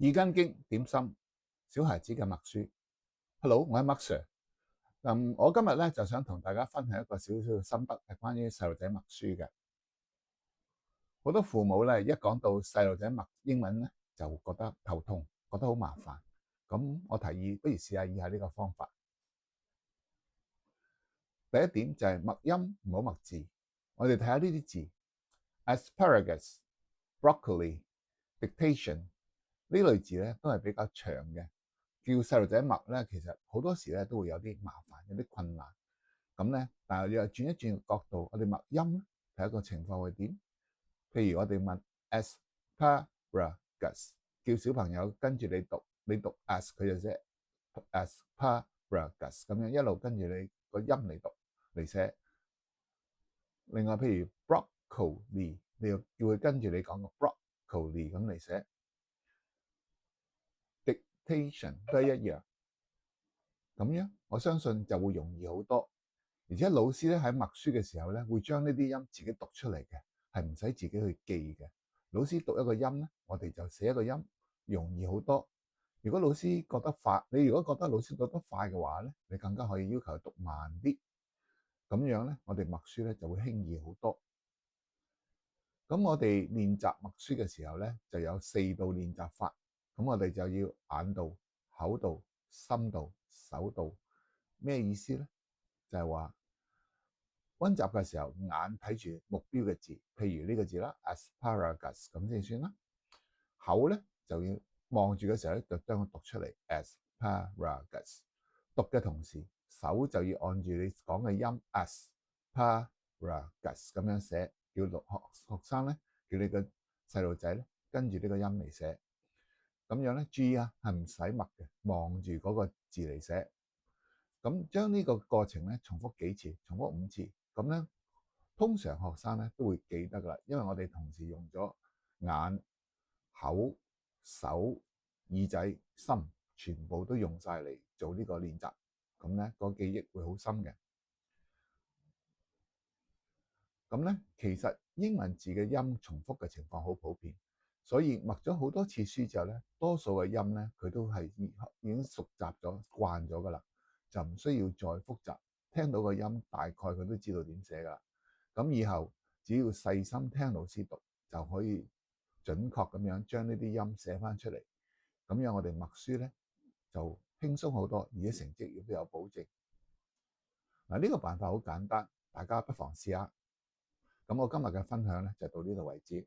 耳根經點心，小孩子嘅默書。Hello，我係麥 Sir。我今日咧就想同大家分享一個少少嘅心得，係關於細路仔默書嘅。好多父母咧一講到細路仔默英文咧，就覺得頭痛，覺得好麻煩。咁我提議，不如試下以下呢個方法。第一點就係默音，唔好默字。我哋睇下呢啲字 ，asparagus、broccoli、dictation 呢類字咧都係比較長嘅。叫細路仔默咧，其實好多時咧都會有啲麻煩，有啲困難。咁咧，但係你又轉一轉角度，我哋默音咧，睇一個情況會點？譬如我哋問 asparagus，叫小朋友跟住你讀，你讀 as 佢就寫 asparagus 咁樣一路跟住你個音嚟讀嚟寫。另外譬如 broccoli，你又叫佢跟住你講個 broccoli 咁嚟寫。dictation 都係一樣。咁樣我相信就會容易好多，而且老師咧喺默書嘅時候咧，會將呢啲音自己讀出嚟嘅，係唔使自己去記嘅。老師讀一個音咧，我哋就寫一個音，容易好多。如果老師覺得快，你如果覺得老師讀得快嘅話咧，你更加可以要求佢讀慢啲。咁樣咧，我哋默書咧就會輕易好多。咁我哋練習默書嘅時候咧，就有4道練習法。咁我哋就要眼度、口度、心度、手度。咩意思咧？就係話溫習嘅時候，眼睇住目標嘅字，譬如呢個字啦 ，asparagus 咁先算啦。口咧就要望住嘅時候咧，就將佢讀出嚟 asparagus。讀嘅同時，手就要按住你講嘅音 asparagus 咁樣寫。叫學生咧，叫你個細路仔咧，跟住呢個音嚟寫。咁樣咧，注意啊，係唔使默嘅，望住嗰個字嚟寫。咁將呢個過程咧重複幾次，重複5次，咁咧通常學生咧都會記得噶啦，因為我哋同時用咗眼、口、手、耳仔、心，全部都用晒嚟做呢個練習，咁咧個記憶會好深嘅。咁咧其實英文字嘅音重複嘅情況好普遍，所以默咗好多次書之後咧，多數嘅音咧佢都係已經熟習咗、慣咗噶啦。就唔需要再複雜，聽到個音大概佢都知道點寫噶啦。咁以後只要細心聽老師讀，就可以準確咁樣將呢啲音寫翻出嚟。咁樣我哋默書咧就輕鬆好多，而且成績亦都有保證。嗱，呢個辦法好簡單，大家不妨試下。咁我今日嘅分享咧就到呢度為止。